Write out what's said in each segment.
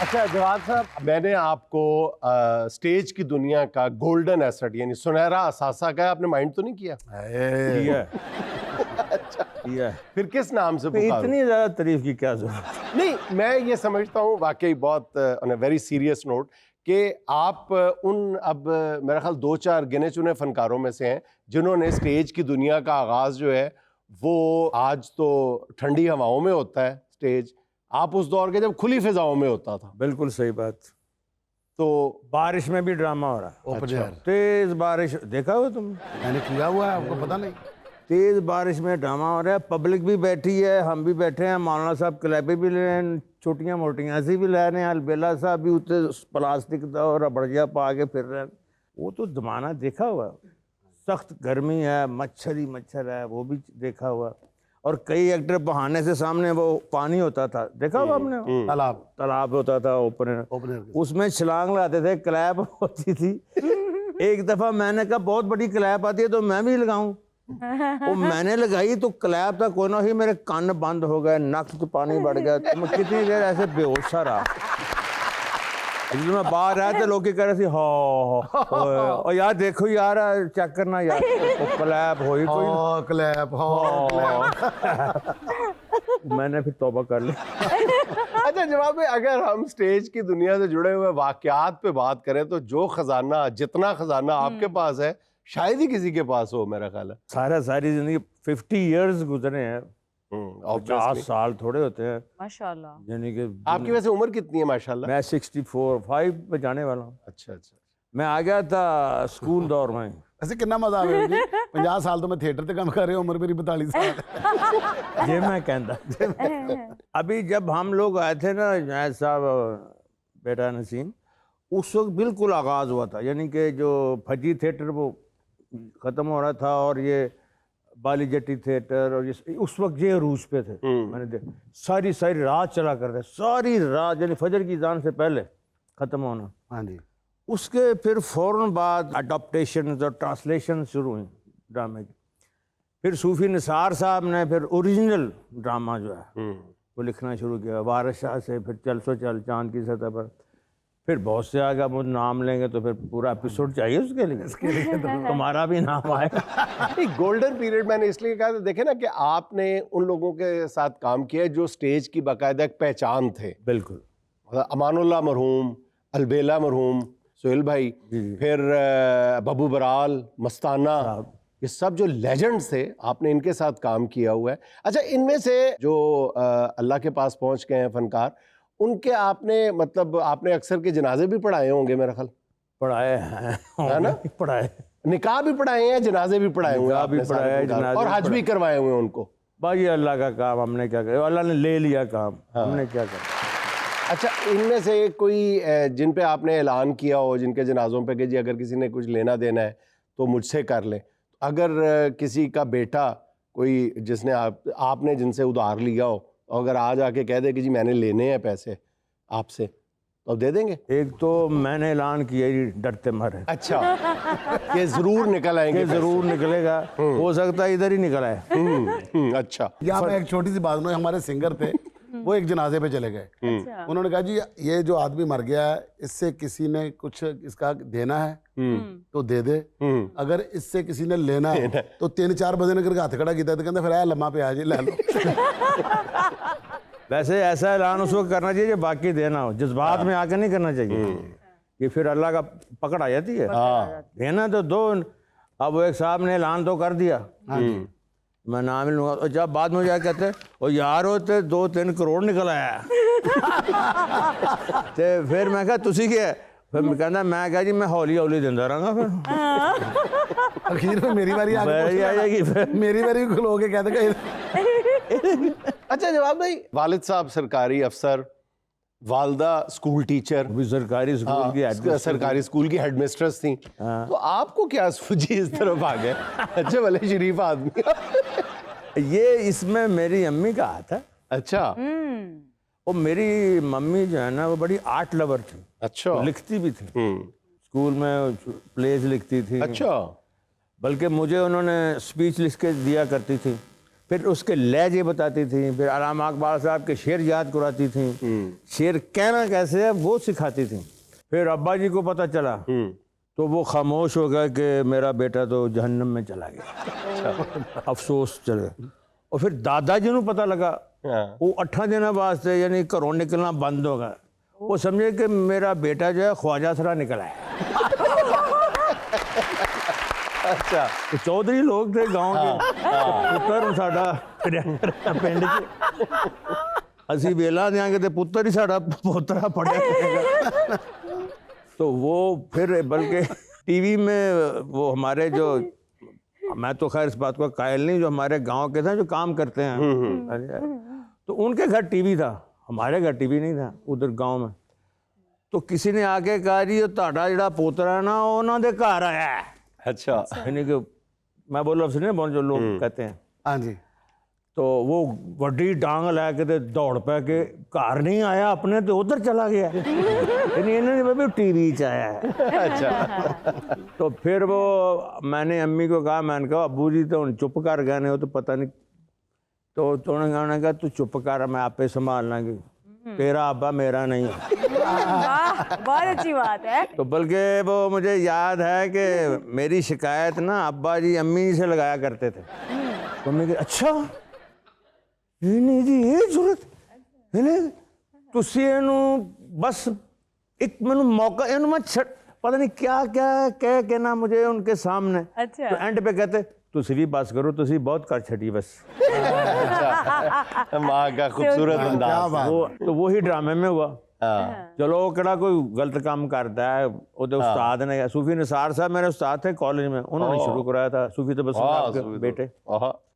अच्छा जवाब साहब, मैंने आपको स्टेज की दुनिया का गोल्डन एसेट यानी सुनहरा असासा का आपने माइंड तो नहीं किया? किया अच्छा, किया। फिर किस नाम से पुकारूं? इतनी ज्यादा तारीफ की क्या जरूरत? नहीं, मैं ये समझता हूँ वाकई बहुत on a very serious note कि आप उन अब मेरा ख्याल 2-4 गिने चुने फनकारों में से हैं जिन्होंने स्टेज की दुनिया का आगाज जो है वो आज तो ठंडी हवाओं में होता है स्टेज, आप उस दौर के जब खुली फिजाओं में होता था। बिल्कुल सही बात। तो बारिश में भी ड्रामा हो रहा है। ओपन एयर तेज बारिश देखा हो तुम? मैंने किया हुआ है, आपको पता नहीं? तेज बारिश में ड्रामा हो रहा है, पब्लिक भी बैठी है, हम भी बैठे हैं, मौलाना साहब क्लैबे भी ले रहे हैं, छोटियां मोटियां ऐसी भी ले रहे हैं, अलबेला साहब भी उतने प्लास्टिक का और रबड़िया पा के फिर रहे हैं। वो तो जमाना देखा हुआ। सख्त गर्मी है, मच्छर ही मच्छर है, वो भी देखा हुआ। और कई एक्टर बहाने से सामने वो पानी होता था, देखा हुआ हमने? तालाब तालाब होता था ओपन एयर उसमें छलांग लगाते थे, क्लैप होती थी। एक दफा मैंने कहा बहुत बड़ी क्लैप आती है तो मैं भी लगाऊं। वो मैंने लगाई तो क्लैप था कोई ना ही, मेरे कान बंद हो गए, नक तो पानी बढ़ गया, तो मैं कितनी देर ऐसे बेहोश सा रहा। इसलिए मैं बाहर आया तो लोग कह रहे थे और यार देखो यार चेक करना यार, वो क्लैप हो ही कोई। क्लैप मैंने फिर तौबा कर ली। अच्छा जवाब में अगर हम स्टेज की दुनिया से जुड़े हुए वाकयात पे बात करें तो जो खजाना जितना खजाना आपके पास है शायद ही किसी के पास हो, मेरा ख्याल है। सारी जिंदगी 50 इयर्स गुजरे हैं, 50 obviously। साल थोड़े होते हैं माशाल्लाह। यानी कि। आपकी वैसे उम्र कितनी है माशाल्लाह? मैं 64 पे जाने वाला हूँ। अच्छा अच्छा। मैं आ गया था स्कूल दौर में। ऐसे कितना मजा आवे जी 50 साल तो मैं थिएटर ते काम कर रही हूं, उम्र मेरी 42 साल। ये मैं कहता अभी जब हम लोग आए थे ना जुनैद साहब बेटा नसीम, उस वक्त बिल्कुल आगाज हुआ था, यानी कि जो फजी थिएटर वो ख़त्म हो रहा था और ये बाली जट्टी थिएटर और ये उस वक्त ये अरूज पे थे। मैंने देखा सारी रात चला करते, सारी रात यानी फजर की अज़ान से पहले ख़त्म होना। हाँ जी। उसके फिर फ़ौरन बाद अडॉप्टेशन और ट्रांसलेशन शुरू हुई ड्रामे की। फिर सूफ़ी निसार साहब ने फिर ओरिजिनल ड्रामा जो है वो लिखना शुरू किया, वारिस शाह से, फिर चल सो चल, चांद की सतह पर, फिर बहुत से आगे वो नाम लेंगे तो फिर पूरा एपिसोड चाहिए उसके लिए तो तुम्हारा भी नाम आएगा। गोल्डन पीरियड मैंने इसलिए कहा, देखे ना कि आपने उन लोगों के साथ काम किया जो स्टेज की बाकायदा एक पहचान थे। बिल्कुल। अमानुल्लाह मरहूम, अलबेला मरहूम, सोहेल भाई, फिर बबू बराल, मस्ताना, ये सब जो लेजेंड्स थे, आपने इनके साथ काम किया हुआ है। अच्छा, इनमें से जो अल्लाह के पास पहुंच गए हैं फनकार, उनके आपने मतलब आपने अक्सर के जनाजे भी पढ़ाए होंगे मेरा ख्याल? पढ़ाए हैं, है ना? पढ़ाए, निकाह भी पढ़ाए हैं, जनाजे भी पढ़ाए हुए निकाह भी पढ़ाए, जनाजे और हज भी करवाए हुए उनको। भाई अल्लाह का काम, हमने क्या किया, अल्लाह ने ले लिया काम, हमने क्या करा। अच्छा, इनमें से कोई जिन पे आपने ऐलान किया हो, जिनके जनाजों पे कि जी अगर किसी ने कुछ लेना देना है तो मुझसे कर ले, अगर किसी का बेटा कोई जिसने आपने जिनसे उधार लिया हो, अगर आज आके कह दे कि जी मैंने लेने हैं पैसे आपसे, तो दे देंगे? एक तो मैंने ऐलान किया ही डरते मारे। अच्छा, कि जरूर निकल आएंगे, जरूर निकलेगा, हो सकता है इधर ही निकल आए। अच्छा। यहाँ पे एक छोटी सी बात में, हमारे सिंगर थे वो एक जनाजे पे चले गए। उन्होंने कहा जी ये जो आदमी मर गया है इससे किसी ने कुछ इसका देना है तो दे दे, अगर इससे किसी ने लेना है तो 3-4 बजे ने करके हाथ खड़ा किया, तो कहते फिर आया लम्मा पे आ जी ले लो। वैसे ऐसा ऐलान उस वक्त करना चाहिए बाकी देना हो, जज्बात में आके नहीं करना चाहिए, ये फिर अल्लाह का पकड़ आ जाती है। देना तो दो। अब वो एक साहब ने ऐलान तो कर दिया, मैं नाम लूंगा, और जब बाद में जाकर कहते और यार होते 2-3 करोड़ निकल आया। तो फिर मैं कहा तुसी क्या, फिर मैं कहना मैं कहा जी मैं हौली हौली देता रहूँगा, फिर आखिर में मेरी बारी आ जाएगी, फिर मेरी बारी खुलो के कहते। अच्छा जवाब भाई, वालिद साहब सरकारी अफसर, वालदा स्कूल टीचर, भी सरकारी स्कूल की सरकारी स्कूल की हेडमिस्ट्रेस थी, तो आपको क्या सूझी इस तरफ आ गए? अच्छे भले शरीफ आदमी। ये इसमें मेरी अम्मी का हाथ है। अच्छा। वो मेरी मम्मी जो है ना वो बड़ी आर्ट लवर थी। अच्छा। तो लिखती भी थी, स्कूल में प्लेज लिखती थी। अच्छा। बल्कि मुझे उन्होंने स्पीच लिख के दिया करती थी फिर उसके लहजे बताती थी, फिर अलामा इकबाल साहब के शेर याद कराती थी, शेर कहना कैसे है वो सिखाती थी। फिर अब्बा जी को पता चला तो वो खामोश हो गया कि मेरा बेटा तो जहन्नम में चला गया। अफसोस चले। और फिर दादाजी को पता लगा, वो 8 दिन वास्ते यानी घरों निकलना बंद हो गया। वो समझे कि मेरा बेटा जो है ख्वाजा सरा निकला है। अच्छा, तो चौधरी लोग थे गांव के, पुत्र साडा पिंड च असी वेला देंगे तो पुत्र ही साडा पोतरा पढ़िया। तो वो फिर बल्कि टीवी में वो हमारे जो, मैं तो खैर इस बात को कायल नहीं, जो हमारे गांव के थे जो काम करते हैं, तो उनके घर टीवी था, हमारे घर टीवी नहीं था उधर गांव में। तो किसी ने आके कहा जी ताड़ा जिहड़ा पोतरा ना उन्होंने घर आया है। अच्छा, यानी कि मैं बोल लफ्ज़ नहीं बोल जो लोग कहते हैं। हाँ जी। तो वो वड्डी डांग लैके ते दौड़ पै के घर नहीं आया अपने, तो उधर चला गया। इन्होंने टीवी च आया है। अच्छा। तो फिर वो मैंने अम्मी को कहा, मैंने कहा अबू जी तो चुप कर गए ने, वो तो पता नहीं। तो उन्होंने कहा तू चुप कर, मैं आपे संभाल लांगी, तेरा अब्बा मेरा नहीं है। वाह, बहुत अच्छी बात है। तो बल्कि वो मुझे याद है कि मेरी शिकायत ना अब्बा जी अम्मी जी से लगाया करते थे। तो मैं कहा अच्छा नहीं जी ये जरूरत है तुसी इनू बस एक मैनू मौका इनू मैं पता नहीं क्या क्या कह के ना मुझे उनके सामने। अच्छा। तो एंड पे कहते तुसी भी बस करो, तुसी बहुत कर छड़ी बस। माँ का खूबसूरत क्या अंदाज। बात। वो तो वही ड्रामे में हुआ। हाँ। चलो वो केड़ा कोई गलत काम करता है, वो उस्ताद ने, सूफी निसार साहब मेरे उस्ताद थे कॉलेज में, उन्होंने शुरू कराया था सूफी तबस्सुम साहब के बेटे।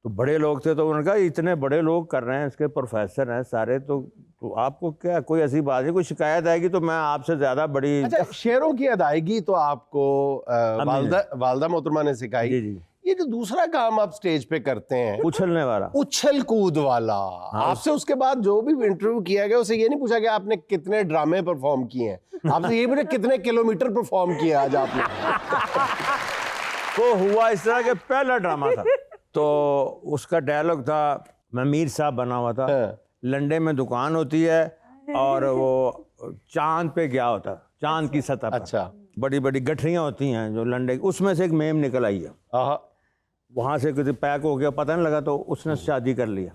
तो बड़े लोग थे, तो उन्होंने कहा इतने बड़े लोग कर रहे हैं, इसके प्रोफेसर हैं सारे, तो आपको क्या कोई ऐसी बात है, कोई शिकायत आएगी तो मैं आपसे ज्यादा बड़ी। अच्छा, शेरों की अदायगी तो आपको वालदा मोहतरमा ने सिखाई। जी जी। ये जो दूसरा काम आप स्टेज पे करते हैं, उछलने वाला, उछल कूद वाला, आपसे उसके बाद जो भी इंटरव्यू किया गया उसे ये नहीं पूछा गया आपने कितने ड्रामे परफॉर्म किए हैं, आपसे ये पूछा कितने किलोमीटर परफॉर्म किया आज आपने। तो हुआ इस तरह के पहला ड्रामा था, तो उसका डायलॉग था, मैं मीर साहब बना हुआ था, लंडे में दुकान होती है और वो चांद पे गया होता, चांद की सतह पर। अच्छा। बड़ी बड़ी गठरियां होती हैं जो लंडे, उसमें से एक मेम निकल आई है, वहां से किसी पैक हो गया पता नहीं लगा, तो उसने शादी कर लिया।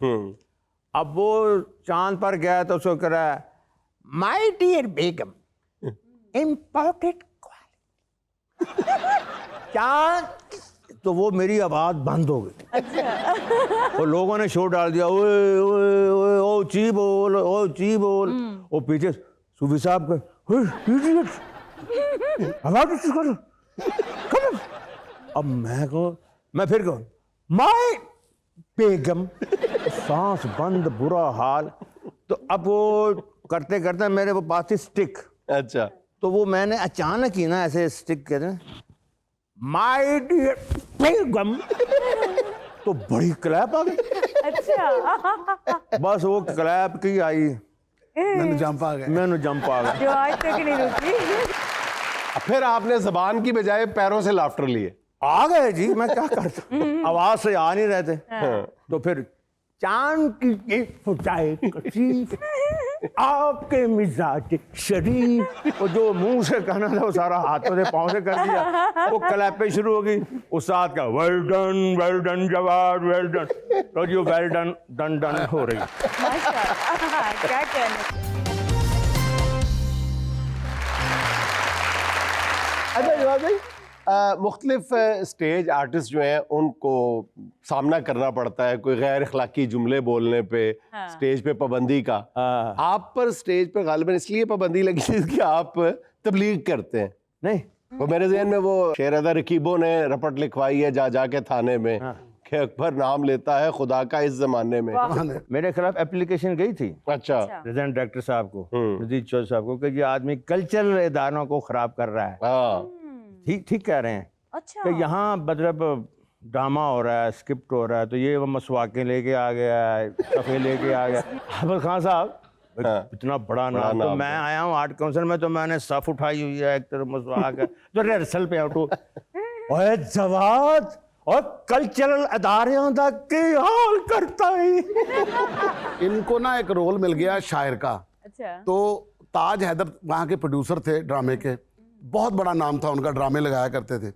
अब वो चांद पर गया तो उसको कह रहा है माय डियर बेगम इम्पोर्टेड चांद, तो वो मेरी आवाज बंद हो गई। और लोगों ने शो डाल दिया, ओए ओए ओए ओ ची बोल, ओ ची बोल। वो पीछे सूफी साहब के अब मैं फिर कहूँ माय बेगम, सांस बंद, बुरा हाल। तो अब वो करते करते मेरे वो पास थी स्टिक। अच्छा। तो वो मैंने अचानक ही ना ऐसे स्टिक कहते हैं माय डियर बेगम, तो बड़ी क्लैप आ गई। अच्छा। बस वो क्लैप की आई, मैंने जंप आ गया। मैंने जंप आ गया। जो आज तक नहीं रुकी। फिर आपने जबान की बजाय पैरों से लाफ्टर लिए। आ गए जी, मैं क्या करता, आवाज से आ नहीं रहते। तो फिर चांद की फुटाए कशीफ आपके मिजाज शरीफ, और जो मुंह से कहना था वो सारा हाथों से पाँव से कर दिया। वो क्लैपें शुरू हो गई, उस्ताद का वेल डन जवाब, वेल डन, तो जो वेल डन डन डन हो रही। माशाल्लाह, क्या कहने। अच्छा जवाब भाई, मुख्तलिफ स्टेज आर्टिस्ट जो हैं उनको सामना करना पड़ता है कोई गैर अखलाकी जुमले बोलने पे, स्टेज पे पाबंदी का। आप पर स्टेज पे गालिबन इसलिए पाबंदी लगी कि आप तबलीग करते हैं। नहीं, वो मेरे ज़हन में वो शेरदा रकीबों ने रपट लिखवाई है जा के थाने में कि अकबर नाम लेता है खुदा का इस जमाने में। मेरे खिलाफ एप्लीकेशन गई थी। अच्छा। प्रेसिडेंट डायरेक्टर साहब को, नजीर चौधरी साहब को, कि ये आदमी कल्चरल इदारों को खराब कर रहा है। हाँ। ठीक कह रहे हैं। अच्छा। कि यहाँ मतलब ड्रामा हो रहा है, स्क्रिप्ट हो रहा है, तो ये वो मसवाकें लेके आ गया है, सफ़े लेके आ गया। अहमद खान साहब इतना बड़ा नाम, तो मैं आया हूँ आर्ट काउंसिल में, तो मैंने सफ उठाई हुई है, एक तरफ मसवाक है, तो रिहर्सल पे आउट। ओए जवाद, और कल्चरल अदारियां दा की हाल करता है। इनको ना एक रोल मिल गया शायर का। अच्छा। तो ताज हैदर वहाँ के प्रोड्यूसर थे ड्रामे के, बहुत बड़ा नाम था उनका, ड्रामे लगाया करते थे।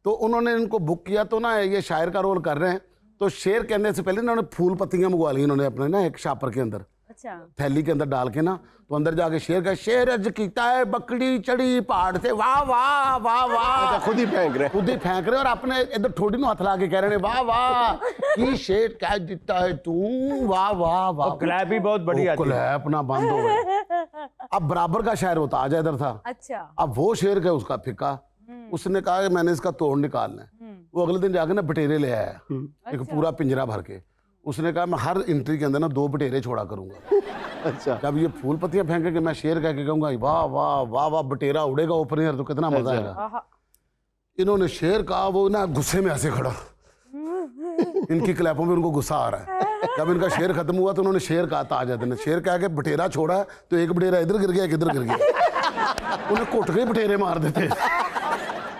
तो उन्होंने इनको बुक किया, तो ना ये शायर का रोल कर रहे हैं, तो शेर कहने से पहले ना उन्होंने फूल पत्तियां मंगवा ली उन्होंने अपने ना एक शापर के अंदर, अच्छा। थैली के अंदर डाल के ना, तो अंदर जाके शेर का शेर अर्ज कीता है बकरी चढ़ी पहाड़ से, वाह वाह वाह वाह, खुद ही फेंक रहे, खुद ही फेंक रहे और अपने इधर ठोडी में हाथ ला के कह रहे हैं वाह वाह की शेर क्या जीता है तू, वाह वाह वाह। क्लैप भी बहुत बढ़िया थी। क्लैप ना बंद हो गए। अब बराबर का शायर होता ताज हैदर था। अच्छा। अब वो शेर का उसका फिक्का, उसने कहा कि मैंने इसका तोड़ निकालना है। वो अगले दिन जाके ना बटेरे ले आया, एक पूरा पिंजरा भर के। उसने कहा मैं हर एंट्री के अंदर ना 2 बटेरे छोड़ा करूंगा। अच्छा, जब ये फूल पत्तियां फेंके कि मैं शेर कह के कहूंगा वाह वाह वाह वाह, बटेरा उड़ेगा ऊपर यार, तो कितना मजा आएगा। इन्होंने शेर कहा, वो ना गुस्से में ऐसे खड़ा, इनकी क्लैपों में उनको गुस्सा आ रहा है। जब इनका शेर खत्म हुआ तो उन्होंने शेर कहा, ताज हैदर ने शेर कहा कि बटेरा छोड़ा है, तो एक बटेरा इधर गिर गया, किधर गिर गया। उन्हें कुट के बटेरे मार देते।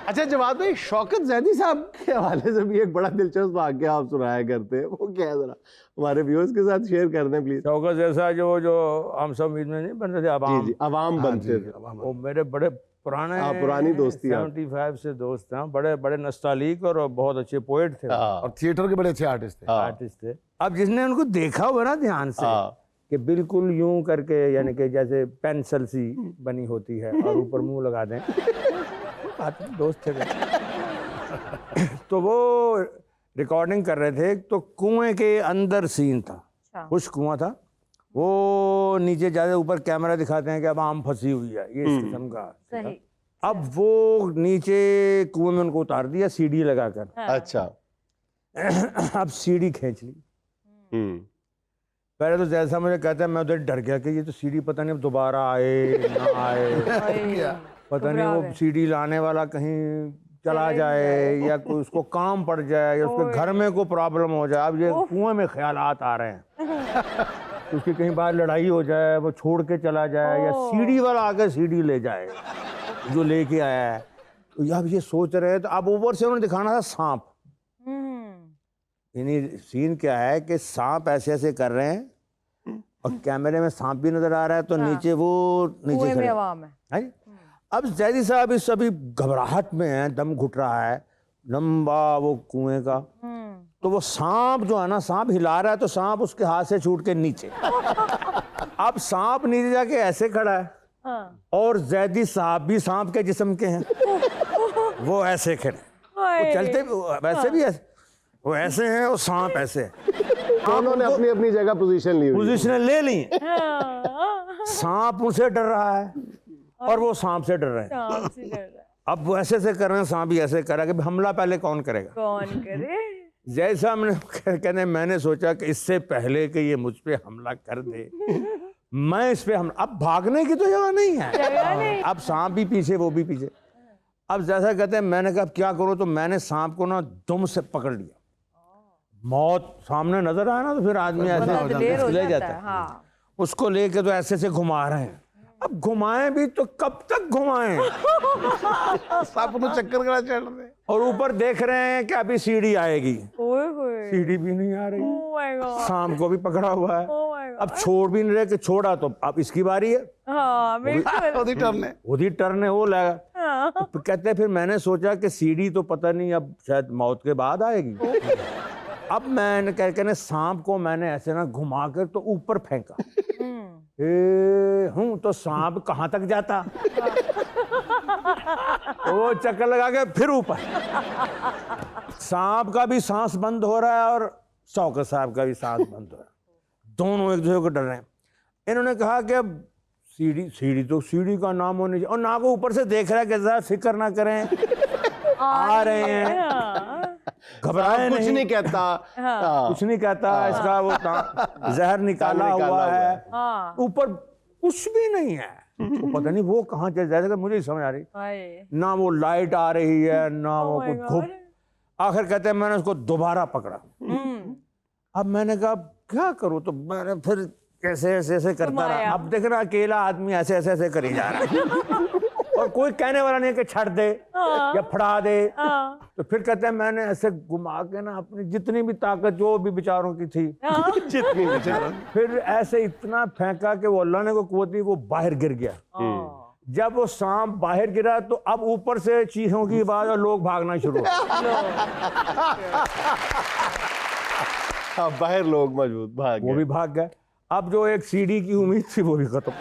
अच्छा जवाब भाई, शौकत जैदी साहब के हवाले से भी एक बड़ा दिलचस्प वाक़या आप सुनाया करते हैं, वो क्या है जरा हमारे व्यूअर्स के साथ शेयर कर दें प्लीज। शौकत जैसा जो हम सब उम्मीद में नहीं बनते थे, अवाम, जी अवाम बनते थे, वो मेरे बड़े पुराने, पुरानी दोस्ती 75 से दोस्त हैं, बड़े बड़े नस्तालीक और बहुत अच्छे पोएट थे और थिएटर के बड़े अच्छे आर्टिस्ट थे। अब जिसने उनको देखा हुआ ना ध्यान से कि बिल्कुल यूं करके, यानी कि जैसे पेंसिल सी बनी होती है और ऊपर मुंह लगा दें, दोस्त थे। तो वो रिकॉर्डिंग कर रहे थे, तो कुएं के अंदर सीन था, खुश कुआं था, वो नीचे ज्यादा ऊपर कैमरा दिखाते हैं कि अब आम फंसी हुई है, ये इस किस्म का। सही। अब वो नीचे कुएं में उनको उतार दिया सीढ़ी लगाकर। अच्छा, अब सीढ़ी खींच ली। पहले तो जैसा मुझे कहता है, मैं उधर डर गया कि ये तो सीढ़ी पता नहीं दोबारा आए ना आए, पता नहीं वो सीढ़ी लाने वाला कहीं चला जाए या कोई उसको काम पड़ जाए या उसके घर में कोई प्रॉब्लम हो जाए। अब ये कुएं में ख्यालात आ रहे हैं, उसकी कहीं बाहर लड़ाई हो जाए, वो छोड़ के चला जाए, या सीढ़ी वाला आके सीढ़ी ले जाए जो लेके आया है। तो अब ये सोच रहे हैं, तो अब ऊपर से उन्होंने दिखाना था सांप। यानी सीन क्या है कि सांप ऐसे ऐसे कर रहे हैं और कैमरे में सांप भी नजर आ रहा है, तो नीचे वो नीचे खड़े हैं। अब जैदी साहब इस अभी घबराहट में है, दम घुट रहा है लंबा वो कुएं का, तो वो सांप जो है ना, सांप हिला रहा है, तो सांप उसके हाथ से छूट के नीचे। अब सांप नीचे जाके ऐसे खड़ा है और जैदी साहब भी सांप के जिस्म के हैं, वो ऐसे खड़े, वो चलते वैसे भी ऐसे, वो ऐसे हैं और सांप ऐसे है। उन्होंने अपनी अपनी जगह पोजीशन ली, पोजीशन ले ली। सांप उनसे डर रहा है और वो सांप से डर रहे हैं। अब वो ऐसे ऐसे कर रहे हैं, सांप भी ऐसे कर रहा है कि हमला पहले कौन करेगा, कौन करे। जैसा हमने कहने, मैंने सोचा कि इससे पहले कि ये मुझ पे हमला कर दे, मैं इस पे अब भागने की तो जगह नहीं है, अब सांप भी पीछे वो भी पीछे। अब जैसा कहते हैं, मैंने कहा क्या करूं, तो मैंने सांप को ना दुम से पकड़ लिया। मौत सामने नजर आया ना, तो फिर आदमी ऐसे ले जाता है। उसको लेके तो ऐसे से घुमा रहे हैं। अब घुमाएं भी तो कब तक घुमाएं, सांप को चक्कर करा चढ़ रहे, और ऊपर देख रहे हैं कि अभी सीढ़ी आएगी, सीढ़ी भी नहीं आ रही, सांप को भी पकड़ा हुआ है। अब छोड़ भी नहीं रहे कि छोड़ा तो अब इसकी बारी है, उधी टर्न है वो लगा। तो कहते हैं फिर मैंने सोचा कि सीढ़ी तो पता नहीं अब शायद मौत के बाद आएगी। अब मैंने कहने सांप को मैंने ऐसे ना घुमा कर तो ऊपर फेंका, तो सांप कहां तक जाता, वो चक्कर लगा के फिर ऊपर। सांप का भी सांस बंद हो रहा है और शौकत साहब का भी सांस बंद हो रहा है, दोनों एक दूसरे को डर रहे हैं। इन्होंने कहा कि अब सीढ़ी का नाम होने चाहिए, और ना को ऊपर से देख रहा है कि जरा फिक्र ना करें, आ रहे हैं, घबराए कुछ नहीं कहता, कुछ नहीं कहता, इसका वो जहर निकाला हुआ है, ऊपर कुछ भी नहीं है। तो पता नहीं वो कहाँ चल जाएगा, मुझे समझ आ रही ना, वो लाइट आ रही है ना वो कुछ धूप। आखिर कहते हैं मैंने उसको दोबारा पकड़ा। अब मैंने कहा क्या करूं, तो मैंने फिर कैसे ऐसे ऐसे करता रहा। अब देखना अकेला आदमी ऐसे ऐसे ऐसे कर ही जा रहा है, और कोई कहने वाला नहीं है कि छड़ दे या फड़ा दे। तो फिर कहते हैं मैंने ऐसे घुमा के ना अपनी जितनी भी ताकत जो भी बेचारों की थी जितनी बेचारा फिर ऐसे इतना फेंका कि वो अल्लाह ने को कुव्वत दी, वो बाहर गिर गया। जब वो सांप बाहर गिरा तो अब ऊपर से चीखों की आवाज और लोग भागना शुरू हो हाँ, बाहर लोग मौजूद भाग वो गए। भी भाग गए। अब जो एक सीढ़ी की उम्मीद थी वो भी खत्म।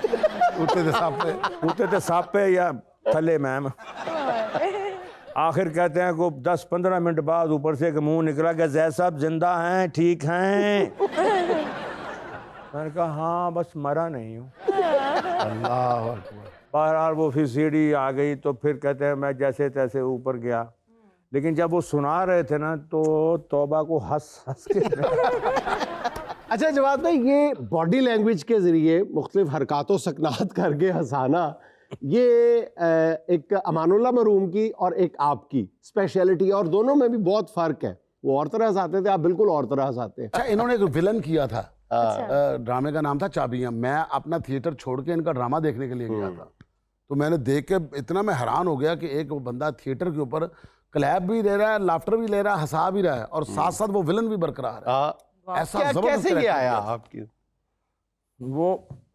उठते थे सांप पे। उठते थे सांप पे या थले मैम। आखिर कहते हैं को 10-15 मिनट बाद ऊपर से एक मुंह निकला कि जै साहब जिंदा हैं, ठीक हैं? मैंने कहा हाँ बस मरा नहीं हूँ। अल्लाह अकबर। बहरहाल वो फिर सीढ़ी आ गई तो फिर कहते हैं मैं जैसे तैसे ऊपर गया, लेकिन जब वो सुना रहे थे ना तो तौबा को हंस हंस के अच्छा जवाब भाई, ये बॉडी लैंग्वेज के जरिए मुख्तलिफ हरकतों सकनात करके हंसाना, ये एक अमानुल्लाह मरहूम की और एक आपकी स्पेशलिटी, और दोनों में भी बहुत फ़र्क है। वो और तरह हंसाते थे, आप बिल्कुल और तरह हंसाते हैं। अच्छा, इन्होंने एक विलन किया था, ड्रामे का नाम था चाबियां। मैं अपना थिएटर छोड़ के इनका ड्रामा देखने के लिए गया था, तो मैंने देख के इतना मैं हैरान हो गया कि एक बंदा थिएटर के ऊपर क्लैप भी ले रहा है, लाफ्टर भी ले रहा है, हंसा भी रहा है, और साथ साथ वो विलन भी बरकरार है। ऐसा जबरदस्त कैसे ये character आया किया। आपकी? वो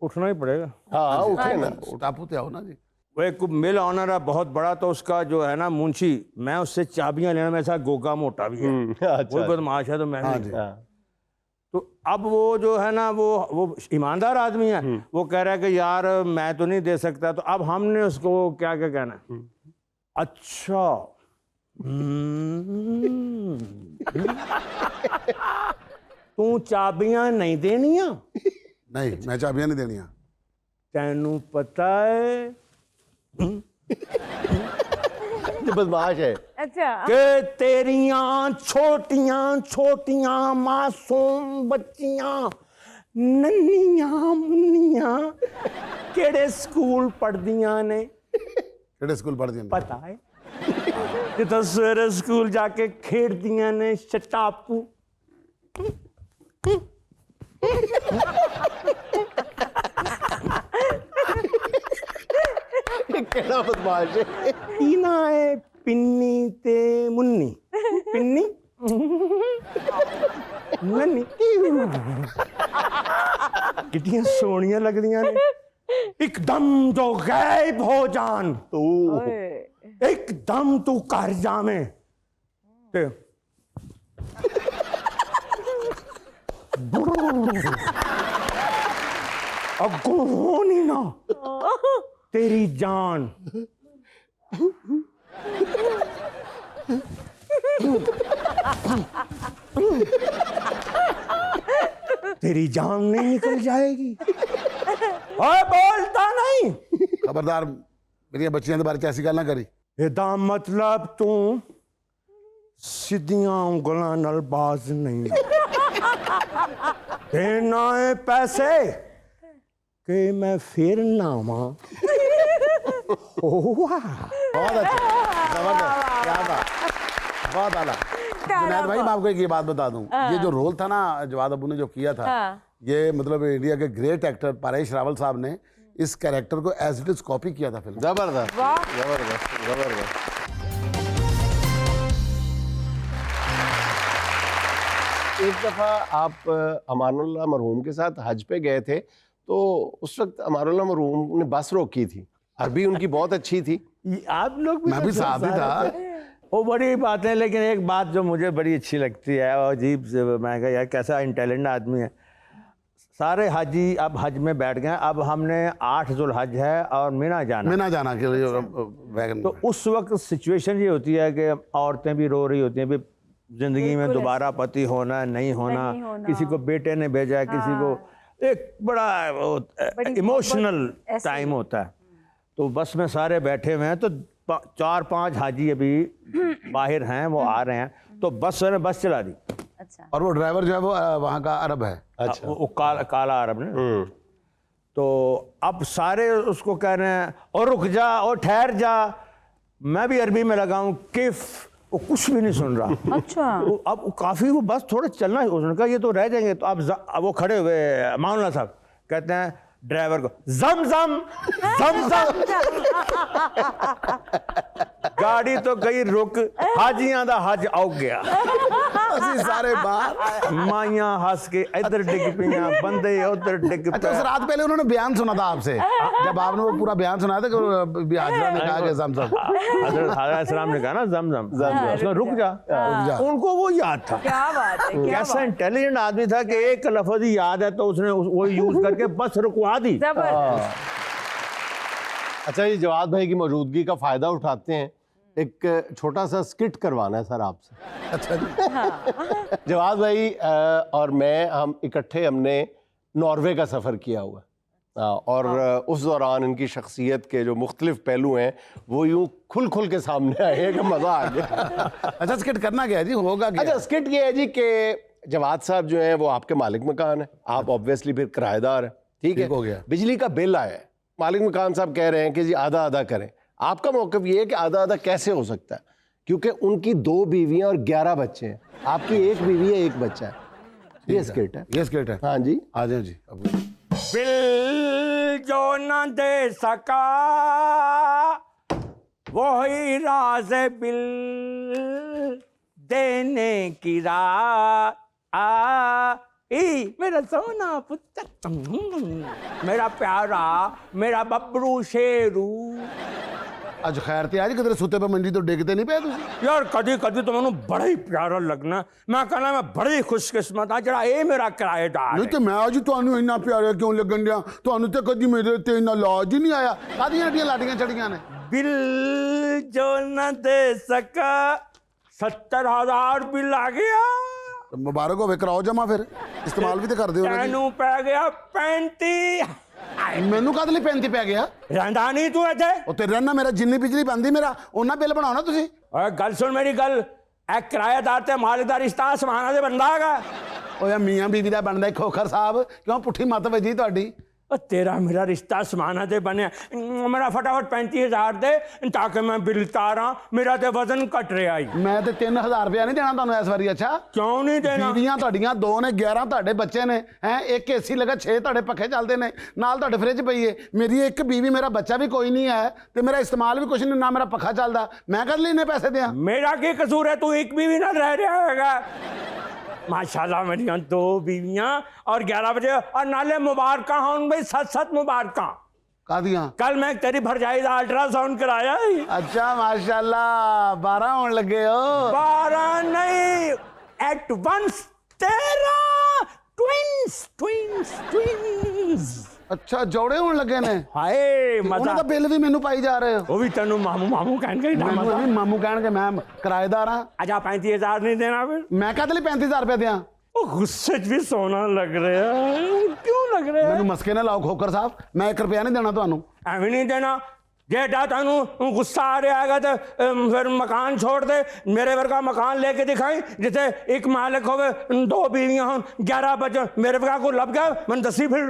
उठना ही पड़ेगा। हाँ उठे ना। टापू ते आओ ना जी। वो एक मिल ऑनर है बहुत बड़ा, तो उसका जो है ना मुंशी, मैं उससे चाबियां लेना, मेरे साथ गोगा मोटा भी है, अच्छा। वो बदमाश है, तो मैं हाँ भी। जी। तो अब वो जो है ना वो ईमानदार आदमी है, वो कह रहा है कि यार मैं तो नहीं दे सकता। तो अब हमने उसको क्या क्या कहना है, अच्छा तू चाबियां नहीं देनिया? नहीं, मैं चाबियां नहीं देनिया। तेनू पता है ये बदमाश है। अच्छा कि तेरियां छोटियां छोटियां मासूम बच्चियां नन्नियां मुन्नियां केड़े स्कूल पढ़दियां ने? केड़े स्कूल पढ़ दिया? पता है कि तो सवेरे स्कूल जाके खेड़दियां ने शटापू। केड़ा बदमाश है। टीना है पिन्नी ते मुन्नी, पिन्नी नन्नी कितनी सोहनियां लगदियां ने। एकदम जो गायब हो जान, ओए, एकदम तू कर जावे ते अगों होनी ना तेरी जान। तेरी जान नहीं निकल जाएगी। ओए बोलता नहीं। खबरदार, मेरी बच्चियां बारे कैसी गल ना करी। ਇਹਦਾ मतलब तू सीधियां ਉਂਗਲਾਂ ਨਾਲ बाज नहीं देना है पैसे कि मैं फिर नावा। बहुत अच्छा, जबरदस्त, क्या बात, बहुत आला। जुनैद भाई, मैं आपको एक ये बात बता दूं, ये जो रोल था ना जवाद अबू ने जो किया था, ये मतलब इंडिया के ग्रेट एक्टर परेश रावल साहब ने इस कैरेक्टर को एज इट इज कॉपी किया था फिल्म। जबरदस्त जबरदस्त जबरदस्त। एक दफ़ा आप अमानुल्लाह मरहूम के साथ हज पे गए थे, तो उस वक्त अमानुल्लाह मरहूम ने बस रोकी थी। अरबी उनकी बहुत अच्छी थी। आप लोग मैं भी साथ ही था। वो बड़ी बात है, लेकिन एक बात जो मुझे बड़ी अच्छी लगती है और अजीब से, मैं कहा यार कैसा इंटेलिजेंट आदमी है। सारे हाजी अब हज में बैठ गए। अब हमने 8 जुल्हज है और मीना जाना के लिए वैगन। तो उस वक्त सिचुएशन ये होती है कि औरतें भी रो रही होती हैं भी जिंदगी में दोबारा पति होना नहीं होना, किसी को बेटे ने भेजा है, किसी को एक बड़ा इमोशनल टाइम होता है। तो बस में सारे बैठे हुए हैं, तो 4-5 हाजी अभी बाहर हैं, वो आ रहे हैं, तो बस चला दी। अच्छा और वो ड्राइवर जो है वो वहाँ का अरब है। अच्छा। वो काला अरब ने। तो अब सारे उसको कह रहे हैं और रुक जा और ठहर जा। मैं भी अरबी में लगाऊं किफ, वो कुछ भी नहीं सुन रहा। अच्छा अब काफी वो बस थोड़ा चलना है, उसने कहा ये तो रह जाएंगे। तो अब वो खड़े हुए मामला साहब कहते हैं ड्राइवर को जम जम गाड़ी तो गई रुक, हाजियां दा हज आउ गया। ਅਸੀਂ ਸਾਰੇ बाहर। माइया हंस के इधर डिग पियां, बंदे उधर डिग अच्छा, उस पे। रात पहले उन्होंने बयान सुना था आपसे, जब आपने वो पूरा बयान सुनाया था कि हाजरा ने कहा कि जमजम। हज़रत सलाम ने कहा ना जम उसका रुक जा, जा। उनको वो याद था। क्या बात है, क्या कैसा बात इंटेलिजेंट आदमी था कि एक लफ्ज ही याद है तो उसने वो यूज करके बस रुकवा दी। जबरदस्त। अच्छा, ये जवाद भाई की मौजूदगी का फ़ायदा उठाते हैं, एक छोटा सा स्किट करवाना है सर आपसे। अच्छा जी। जवाद भाई और मैं, हम इकट्ठे हमने नॉर्वे का सफ़र किया हुआ है। और उस दौरान इनकी शख्सियत के जो मुख्तलिफ पहलू हैं वो यूँ खुल खुल के सामने आए हैं कि मज़ा आ गया। अच्छा, स्किट करना क्या है जी, होगा क्या? अच्छा, स्किट ये है जी कि जवाद साहब जो हैं वो आपके मालिक मकान है, आप ऑब्वियसली फिर किराएदार हैं, ठीक है। ठीक हो गया। बिजली का बिल आया है, मालिक मकान साहब कह रहे हैं कि जी आधा आधा करें। आपका मौक़िफ़ ये है कि आधा आधा कैसे हो सकता है, क्योंकि उनकी 2 बीवियां और 11 बच्चे हैं, आपकी 1 बीवी है 1 बच्चा है। ये स्किट है। ये स्किट है। हाँ जी, आ जाओ जी। अब बिल जो न दे सका वही राज बिल देने की रात आई। मेरा सोना पुत्र, मेरा प्यारा, मेरा बबरू शेरू। ਅੱਜ ਖੈਰ ਤੇ ਆ ਜੀ, ਕਿਧਰੇ ਸੁੱਤੇ ਪੇ ਮੰਜੀ ਤੋਂ ਡਿੱਗਦੇ ਨਹੀਂ ਪਏ ਤੁਸੀਂ? ਯਾਰ ਕਦੀ ਕਦੀ ਤਾਂ ਮੈਨੂੰ ਬੜਾ ਹੀ ਪਿਆਰਾ ਲੱਗਣਾ। ਮੈਂ ਕਹਿੰਦਾ ਮੈਂ ਬੜੀ ਖੁਸ਼ਕਿਸਮਤ ਆ ਜਿਹੜਾ ਇਹ ਮੇਰਾ ਕਿਰਾਏਦਾਰ ਨਹੀਂ ਹੈ। ਤੇ ਮੈਂ ਜੀ ਤੁਹਾਨੂੰ ਇੰਨਾ ਪਿਆਰਾ ਕਿਉਂ ਲੱਗਣ ਡਿਆ? ਤੁਹਾਨੂੰ ਤੇ ਕਦੀ ਮੇਰੇ ਤੇ ਇੰਨਾ ਲਾਜ ਹੀ ਨਹੀਂ ਆਇਆ। ਕਾਹਦੀਆਂ ਏਡੀਆਂ ਲਾਡੀਆਂ ਚੜੀਆਂ ਨੇ? बिल जो न दे सका 70,000 बिल आ गया। ਮੁਬਾਰਕ ਹੋਵੇ, ਕਰਾਓ ਜਮਾ ਫਿਰ, ਇਸਤੇਮਾਲ ਵੀ ਤੇ ਕਰਦੇ ਹੋ ਨਾ ਜੀ। ਤੈਨੂੰ ਪੈ ਗਿਆ 35। ਮੈਨੂੰ ਕਾਹਦੇ ਲਈ 35 ਪੈ ਗਿਆ? ਰਹਿੰਦਾ ਨਹੀਂ ਤੂੰ ਇੱਥੇ। ਉਹ ਤੇ ਰਹਿਣਾ, ਮੇਰਾ ਜਿੰਨੀ ਬਿਜਲੀ ਬਣਦੀ ਮੇਰਾ ਉਹਨਾਂ ਬਿੱਲ ਬਣਾਉਣਾ ਤੁਸੀਂ। ਓਏ ਗੱਲ ਸੁਣ ਮੇਰੀ ਗੱਲ, ਇਹ ਕਿਰਾਏਦਾਰ ਤੇ ਮਾਲਿਕ ਦਾ ਰਿਸ਼ਤਾ ਸਮਾਨਾ ਦੇ ਬੰਦਾ ਹੈਗਾ। ਓਏ ਮੀਆਂ ਬੀਵੀ ਦਾ ਬਣਦਾ ਖੋਖਰ ਸਾਹਿਬ, ਕਿਉਂ ਪੁੱਠੀ ਮੱਤ ਵੱਜੀ ਤੁਹਾਡੀ? ਉਹ ਤੇਰਾ ਮੇਰਾ ਰਿਸ਼ਤਾ ਸਮਾਨਾ ਤੇ ਬਣਿਆ। ਮੇਰਾ ਫਟਾਫਟ 35,000 ਦੇ ਤਾਂ ਕਿ ਮੈਂ ਬਿੱਲ ਤਾਰਾਂ, ਮੇਰਾ ਤੇ ਵਜ਼ਨ ਘਟ ਰਿਹਾ ਈ। ਮੈਂ ਤੇ 3000 ਰੁਪਇਆ ਨਹੀਂ ਦੇਣਾ ਤੁਹਾਨੂੰ ਇਸ ਵਾਰੀ। ਅੱਛਾ, ਕਿਉਂ ਨਹੀਂ ਦੇਣਾ? ਬੀਵੀਆਂ ਤੁਹਾਡੀਆਂ 2 ਨੇ, 11 ਤੁਹਾਡੇ ਬੱਚੇ ਨੇ, ਹੈ ਇੱਕ ਏਸੀ ਲਗਾ, 6 ਤੁਹਾਡੇ ਪੱਖੇ ਚੱਲਦੇ ਨੇ, ਨਾਲ ਤੁਹਾਡੇ ਫ੍ਰਿਜ ਪਈ ਏ। ਮੇਰੀ ਇੱਕ ਬੀਵੀ, ਮੇਰਾ ਬੱਚਾ ਵੀ ਕੋਈ ਨਹੀਂ ਹੈ ਤੇ ਮੇਰਾ ਇਸਤੇਮਾਲ ਵੀ ਕੁਛ ਨਹੀਂ, ਨਾ ਮੇਰਾ ਪੱਖਾ ਚੱਲਦਾ। ਮੈਂ ਕਦ ਲਈ ਇੰਨੇ ਪੈਸੇ ਦਿਆਂ? ਮੇਰਾ ਕੀ ਕਸੂਰ ਹੈ? ਤੂੰ ਇੱਕ ਬੀਵੀ ਨਾਲ ਰਹਿ ਰਿਹਾ ਹੈਗਾ। माशाल्लाह मेरियां 2 बीवियां और 11 बजे, और नाले मुबारक होन भाई, 7 मुबारक। ਕਾਹਦੀਆਂ? कल मैं तेरी भरजाई का अल्ट्रासाउंड कराया। ਅੱਛਾ, ਮਾਸ਼ਾਅੱਲਾ 12 ਹੋਣ ਲੱਗੇ ਹੋ। 12 नहीं, एट वंस 13 ट्विंस। ਅੱਛਾ, ਜੋੜੇ ਹੋਣ ਲੱਗੇ ਨੇ। हाय ਉਹਨਾਂ मजा। ਦਾ ਬਿੱਲ ਵੀ ਮੈਨੂੰ ਪਾਈ ਜਾ ਰਹੇ ਹੋ। वो भी तेन मामू कहेंगे ਮੈਨੂੰ ਵੀ ਮਾਮੂ ਕਹਿਣਗੇ ਮੈਂ ਕਿਰਾਏਦਾਰ ਹਾਂ। अच्छा 35,000 नहीं देना फिर? ਮੈਂ ਕਦ ਲਈ 35,000 ਰੁਪਏ ਦਿਆਂ? वो गुस्से च भी सोना लग रहा है। क्यों लग रहा है? ਮੈਨੂੰ ਮਸਕੇ ਨਾ ਲਾਓ ਖੋਖਰ ਸਾਹਿਬ, ਮੈਂ 1 ਰੁਪਿਆ ਨਹੀਂ ਦੇਣਾ ਤੁਹਾਨੂੰ। ਐਵੇਂ ਨਹੀਂ ਦੇਣਾ। जेठा तेन गुस्सा आ रहा है तो फिर मकान छोड़ दे। मेरे वर्गा मकान लेके दिखाई जिसे एक मालिक होवे, 2 बीवियां होन, 11 बच्चे। मेरे वर्गा को लब गया, मैं दसी फिर।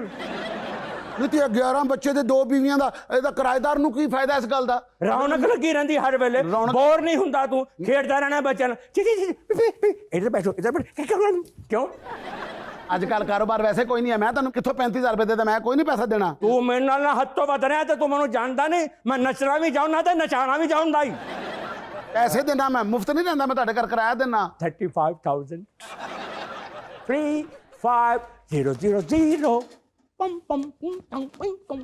ਨਹੀਂ ਤੇ 11 ਬੱਚੇ ਤੇ 2 ਬੀਵੀਆਂ ਦਾ, ਇਹਦਾ ਕਿਰਾਏਦਾਰ ਨੂੰ ਕੀ ਫਾਇਦਾ ਇਸ ਗੱਲ ਦਾ? रौनक लगी रहती हर वेले, रौनक- बोर नहीं हुंदा तू, खेड़ता रहना बच्चों। इधर बैठो, इधर बैठ। क्यों? ਅੱਜ ਕੱਲ ਕਾਰੋਬਾਰ ਵੈਸੇ ਕੋਈ ਨਹੀਂ ਹੈ। ਮੈਂ ਤੁਹਾਨੂੰ ਕਿੱਥੋਂ 35,000 ਰੁਪਏ ਦੇ ਦਾਂ? ਮੈਂ ਕੋਈ ਨਹੀਂ ਪੈਸਾ ਦੇਣਾ। तू मेरे नाल ना हद तो वध रहा तो तू मैनू जानता नहीं। मैं नचना भी चाहना ते नचाना भी चाहता ही। ਪੈਸੇ ਦੇਣਾ ਮੈਂ ਮੁਫਤ ਨਹੀਂ ਦਿੰਦਾ, ਮੈਂ ਤੁਹਾਡੇ ਘਰ ਕਿਰਾਇਆ ਦੇਣਾ। 35,000 35,000 पम पम पम पम पम।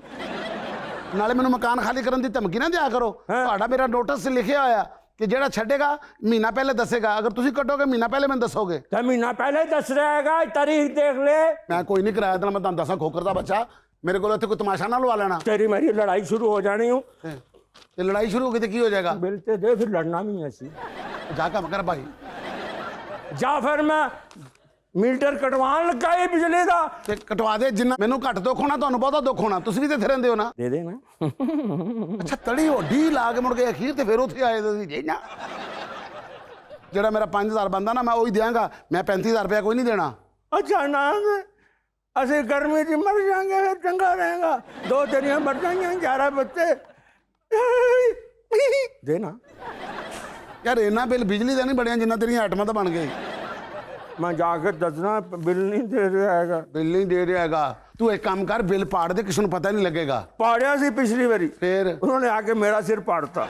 ਨਾਲੇ ਮੈਨੂੰ ਮਕਾਨ ਖਾਲੀ ਕਰਨ ਦੀ ਧਮਕੀ ਨਾ ਦਿਆ ਕਰੋ। ਤੁਹਾਡਾ ਮੇਰਾ ਨੋਟਿਸ ਲਿਖਿਆ ਹੋਇਆ ਕਿ ਜਿਹੜਾ ਛੱਡੇਗਾ ਮਹੀਨਾ ਪਹਿਲੇ ਦੱਸੇਗਾ। ਅਗਰ ਤੁਸੀਂ ਕੱਢੋਗੇ ਮਹੀਨਾ ਪਹਿਲੇ ਮੈਨੂੰ ਦੱਸੋਗੇ। तो महीना पहले दस रहेगा, तारीख देख ले। ਮੈਂ ਕੋਈ ਨਹੀਂ ਕਿਰਾਇਆ ਦੇਣਾ। ਮੈਂ ਤੁਹਾਨੂੰ ਦੱਸਾਂ ਖੋਖਰ ਦਾ ਬੱਚਾ, ਮੇਰੇ ਕੋਲ ਇੱਥੇ ਕੋਈ ਤਮਾਸ਼ਾ ਨਾ ਲਵਾ ਲੈਣਾ। तेरी मेरी लड़ाई शुरू हो जानी हूँ। ਤੇ ਲੜਾਈ ਸ਼ੁਰੂ ਹੋ ਗਈ ਤੇ ਕੀ ਹੋ ਜਾਏਗਾ? मिलते दे फिर लड़ना भी ऐसी। ਜਾ ਕੰਮ ਕਰ ਭਾਈ। जा फिर मैं मीटर कटवान लगा ही बिजली का। ਤੇ ਕਟਵਾ ਦੇ, ਜਿੰਨਾ ਮੈਨੂੰ ਘੱਟ ਦੁੱਖ ਹੋਣਾ ਤੁਹਾਨੂੰ ਬਹੁਤਾ ਦੁੱਖ ਹੋਣਾ। ਤੁਸੀਂ ਵੀ ਤੇ ਇੱਥੇ ਰਹਿੰਦੇ ਹੋ ਨਾ। दे देना। ਅੱਛਾ, ਤੜੀ ਢੀ ਲਾ ਕੇ ਮੁੜ ਕੇ ਅਖੀਰ ਤੇ ਫਿਰ ਉੱਥੇ ਆਏ ਤੁਸੀਂ ਜੀ ਨਾ। ਜਿਹੜਾ ਮੇਰਾ 5,000 ਬੰਦਾ ਨਾ, ਮੈਂ ਉਹੀ ਦਿਆਂਗਾ। ਮੈਂ 35,000 ਰੁਪਇਆ ਕੋਈ ਨਹੀਂ ਦੇਣਾ। अच्छा ना असि गर्मी च मर जाएंगे, फिर चंगा रहेगा। 2 तेरियां मर जाएंगे, 11 बच्चे। देना। ਯਾਰ ਇੰਨਾ ਬਿੱਲ ਬਿਜਲੀ ਦਾ ਨਹੀਂ ਬਣਿਆ ਜਿੰਨਾ ਤੇਰੀਆਂ ਆਈਟਮਾਂ ਤਾਂ ਬਣ ਗਏ। ਮੈਂ ਜਾ ਕੇ ਦੱਸਣਾ ਬਿੱਲ ਨਹੀਂ ਦੇ ਰਿਹਾ ਹੈਗਾ। बिल नहीं दे रहा हैगा। तू एक काम कर, बिल पाड़ दे, किसी को पता नहीं लगेगा। ਪਾੜਿਆ ਸੀ ਪਿਛਲੀ ਵਾਰੀ, फिर ਉਹਨਾਂ ਨੇ ਆ ਕੇ ਮੇਰਾ ਸਿਰ ਪਾੜਤਾ।